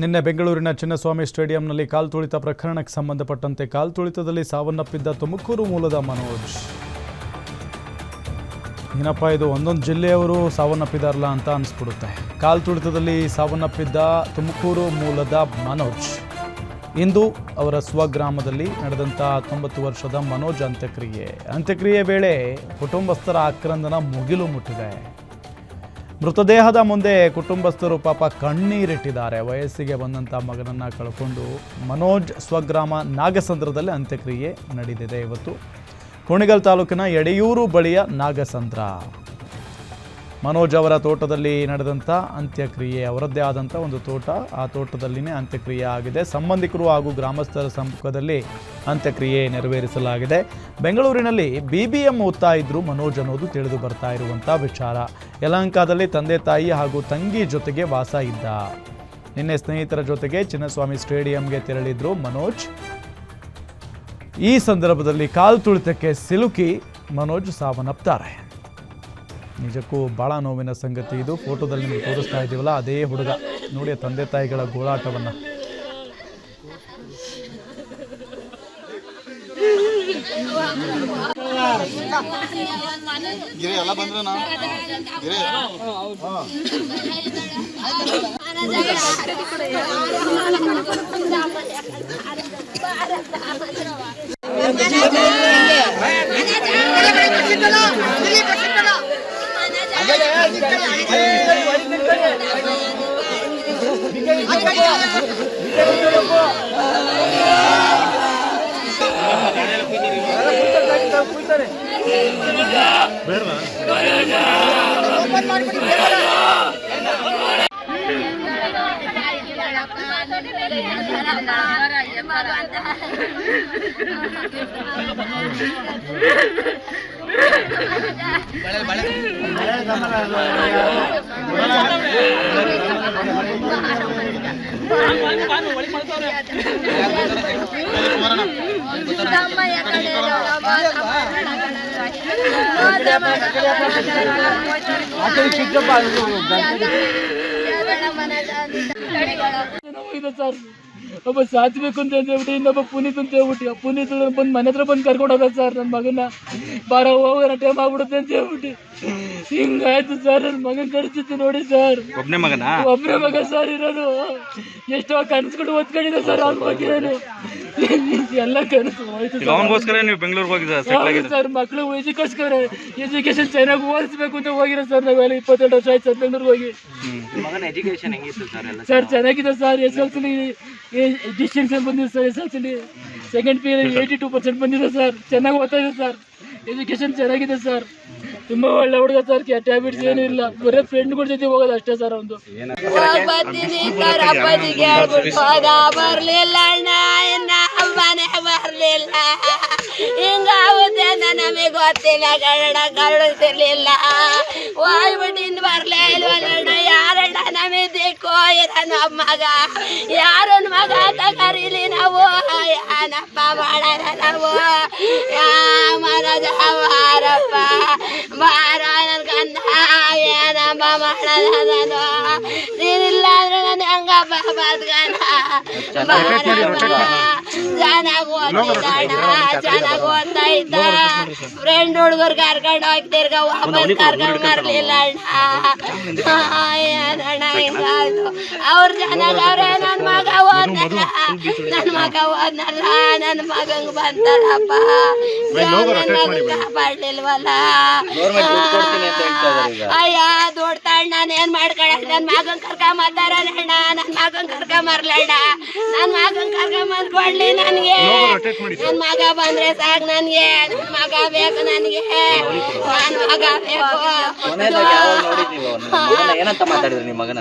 ನಿನ್ನೆ ಬೆಂಗಳೂರಿನ ಚಿನ್ನಸ್ವಾಮಿ ಸ್ಟೇಡಿಯಂನಲ್ಲಿ ಕಾಲ್ತುಳಿತ ಪ್ರಕರಣಕ್ಕೆ ಸಂಬಂಧಪಟ್ಟಂತೆ ಕಾಲ್ತುಳಿತದಲ್ಲಿ ಸಾವನ್ನಪ್ಪಿದ್ದ ತುಮಕೂರು ಮೂಲದ ಮನೋಜ್. ಏನಪ್ಪ ಇದು, ಒಂದೊಂದು ಜಿಲ್ಲೆಯವರು ಸಾವನ್ನಪ್ಪಿದಾರಲ್ಲ ಅಂತ ಅನಿಸ್ಬಿಡುತ್ತೆ. ಕಾಲ್ತುಳಿತದಲ್ಲಿ ಸಾವನ್ನಪ್ಪಿದ್ದ ತುಮಕೂರು ಮೂಲದ ಮನೋಜ್ ಇಂದು ಅವರ ಸ್ವಗ್ರಾಮದಲ್ಲಿ ನಡೆದಂಥ 19 ವರ್ಷದ ಮನೋಜ್ ಅಂತ್ಯಕ್ರಿಯೆ ವೇಳೆ ಕುಟುಂಬಸ್ಥರ ಆಕ್ರಂದನ ಮುಗಿಲು ಮುಟ್ಟಿದೆ. ಮೃತದೇಹದ ಮುಂದೆ ಕುಟುಂಬಸ್ಥರು ಪಾಪ ಕಣ್ಣೀರಿಟ್ಟಿದ್ದಾರೆ. ವಯಸ್ಸಿಗೆ ಬಂದಂಥ ಮಗನನ್ನು ಕಳ್ಕೊಂಡು ಮನೋಜ್ ಸ್ವಗ್ರಾಮ ನಾಗಸಂದ್ರದಲ್ಲಿ ಅಂತ್ಯಕ್ರಿಯೆ ನಡೆದಿದೆ. ಇವತ್ತು ಕುಣಿಗಲ್ ತಾಲೂಕಿನ ಎಡೆಯೂರು ಬಳಿಯ ನಾಗಸಂದ್ರ ಮನೋಜ್ ಅವರ ತೋಟದಲ್ಲಿ ನಡೆದಂಥ ಅಂತ್ಯಕ್ರಿಯೆ. ಅವರದ್ದೇ ಆದಂಥ ಒಂದು ತೋಟ, ಆ ತೋಟದಲ್ಲಿನೇ ಅಂತ್ಯಕ್ರಿಯೆ ಆಗಿದೆ. ಸಂಬಂಧಿಕರು ಹಾಗೂ ಗ್ರಾಮಸ್ಥರ ಸಮ್ಮುಖದಲ್ಲಿ ಅಂತ್ಯಕ್ರಿಯೆ ನೆರವೇರಿಸಲಾಗಿದೆ. ಬೆಂಗಳೂರಿನಲ್ಲಿ BBM ಓದ್ತಾ ಇದ್ರು ಮನೋಜ್ ಅನ್ನೋದು ತಿಳಿದು ಬರ್ತಾ ಇರುವಂಥ ವಿಚಾರ. ಯಲಹಂಕದಲ್ಲಿ ತಂದೆ ತಾಯಿ ಹಾಗೂ ತಂಗಿ ಜೊತೆಗೆ ವಾಸ ಇದ್ದ. ನಿನ್ನೆ ಸ್ನೇಹಿತರ ಜೊತೆಗೆ ಚಿನ್ನಸ್ವಾಮಿ ಸ್ಟೇಡಿಯಂಗೆ ತೆರಳಿದ್ರು ಮನೋಜ್. ಈ ಸಂದರ್ಭದಲ್ಲಿ ಕಾಲ್ತುಳಿತಕ್ಕೆ ಸಿಲುಕಿ ಮನೋಜ್ ಸಾವನ್ನಪ್ತಾರೆ. ನಿಜಕ್ಕೂ ಭಾಳ ನೋವಿನ ಸಂಗತಿ ಇದು. ಫೋಟೋದಲ್ಲಿ ನೀವು ತೋರಿಸ್ತಾ ಇದ್ದೀವಲ್ಲ, ಅದೇ ಹುಡುಗ. ನೋಡಿ ತಂದೆ ತಾಯಿಗಳ ಗೋಳಾಟವನ್ನು. ಒಬ್ಬ ಸಾತ್ಬೇಕು ಅಂತ ಹೇಳ್ಬಿಟ್ಟು ಇನ್ನೊಬ್ಬ ಪುನೀತ್ ಅಂತ ಹೇಳ್ಬಿಟ್ಟು ಪುನೀತ್ ಬಂದು ಮನೆ ಹತ್ರ ಬಂದು ಕರ್ಕೊಂಡು ಹೋಗೋದು ಸರ್. ನನ್ನ ಮಗನ ಬಾರ ಹೋಗೋಣ ಟೈಮ್ ಆಗ್ಬಿಡುತ್ತೆ ಅಂತ ಹೇಳ್ಬಿಟ್ಟು ಹಿಂಗಾಯ್ತು ಸರ್. ನನ್ನ ಮಗನ ಪರಿಸ್ಥಿತಿ ನೋಡಿ ಸರ್. ಒಬ್ಬನೇ ಮಗ ಸರ್ ಇರೋದು. ಎಷ್ಟೋ ಕನಸುಗಳು ಓದ್ಕೊಂಡಿದ್ದೆ ಸರ್ ಅವ್ನ ಬಗ್ಗೆ. ಎಲ್ಲ ಕನಸು ಹೋಯ್ತು ಸರ್. ಮಕ್ಕಳು ಎಜುಕೇಶನ್ ಚೆನ್ನಾಗಿ ಓದಿಸ್ಬೇಕು ಅಂತ ಹೋಗಿರೋ ಸರ್. ನಾವೆಲ್ಲ 22 ವರ್ಷ ಆಯ್ತು ಸರ್ ಬೆಂಗಳೂರಿಗೆ ಹೋಗಿ. ಸರ್ ಚೆನ್ನಾಗಿದೆ ಸರ್. SLC ಡಿಸ್ಟಿಂಕ್ಷನ್ ಬಂದಿದೆ ಸರ್. SLC ಸೆಕೆಂಡ್ PU 82% ಬಂದಿದೆ ಸರ್. ಚೆನ್ನಾಗಿ ಓದ್ತಾ ಇದೆ ಸರ್. ಎಜುಕೇಶನ್ ಚೆನ್ನಾಗಿದೆ ಸರ್. ತುಂಬಾ ಒಳ್ಳೆ ಹುಡುಗ ಸರ್. ಕೆಟ್ಟ ಹ್ಯಾಬಿಟ್ಸ್ ಏನೂ ಇಲ್ಲ. ಬರೀ ಫ್ರೆಂಡ್ಗಳ ಜೊತೆ ಹೋಗೋದು ಅಷ್ಟೇ ಸರ್. ಒಂದು ಬರ್ಲಿಲ್ಲ ಅಣ್ಣ, ಇನ್ನ ಹಬ್ಬನೇ ಬರ್ಲಿಲ್ಲ. ಹಿಂಗಾಗುತ್ತೆ ನಮಗೆ ಗೊತ್ತಿಲ್ಲ. ಕಳಿಸ್ತಿರ್ಲಿಲ್ಲ. ಹೋಗ್ಬಿಟ್ಟು ಇನ್ನು ಬರ್ಲೇ ಇಲ್ವಲ್ಲ. ಯಾರಣ್ಣ ನಮಗೆ ದಿಕ್ಕೋ ಇರನ ಮಗ. ಯಾರನ್ನ ಮಗ ಅಂತ ಕರೀಲಿ ನಾವು. ಏನಪ್ಪ ಮಾಡೋಣ ನಾವು. ಮನದ ಬಾರಪ್ಪ ಬಾರ ನನ್ ಕಂದ. ಏನಪ್ಪ ಮಾಡೋಣ ನಾನು. ನೀನಿಲ್ಲ ಅಂದ್ರೆ ನಾನು ಹೆಂಗಪ್ಪ ಬದ್ಗಣ. ಚೆನ್ನಾಗಿ ಓದ್ತಾ ಇದ್ದ. ಫ್ರೆಂಡ್ ಹುಡುಗರು ಕರ್ಕೊಂಡು ಹೋಗ್ತಿರ್ಗ ವಾಪಸ್ ಕರ್ಕೊಂಡು ಬರ್ಲಿಲ್ಲ ಅಣ್ಣ. ಏನಣ್ಣ ಹಿಂಗಾಯ್ತು. ಅವ್ರು ಚೆನ್ನಾಗಿ ಅವ್ರೆ. ನನ್ನ ಮಗ ಓದ್ನಲ್ಲ. ನನ್ನ ಮಗಂಗ್ ಬಂತಾರಪ್ಪ. ನನ್ನ ಮಗ ಕಾಪಾಡ್ಲಿಲ್ವಲ್ಲ. ಅಯ್ಯ ದುಡ್ಡು ತಣ್ಣ ನಾನೇನ್ ಮಾಡ್ಕೊಳಕ್. ನನ್ನ ಮಗನ್ ಕರ್ಕೊಂಬತ್ತಾರ ಅಣ್ಣ. ನನ್ನ ಮಗನ್ ಕರ್ಕೊಂಬರ್ಲಣ್ಣ. ನನ್ನ ಮಗನ್ ಕರ್ಕೊಂಬಂದ್ಕೊಡ್ಲಿ ನನ್ಗೆ. ನನ್ನ ಮಗ ಬಂದ್ರೆ ಸಾಕು ನನ್ಗೆ. ನನ್ನ ಮಗ ಬೇಕು ನನ್ಗೆ. ನನ್ನ ಮಗ ಬೇಕು. ಏನಂತ ಮಾತಾಡಿದ್ರಿ ನಿಮ್ಮ ಮಗನ?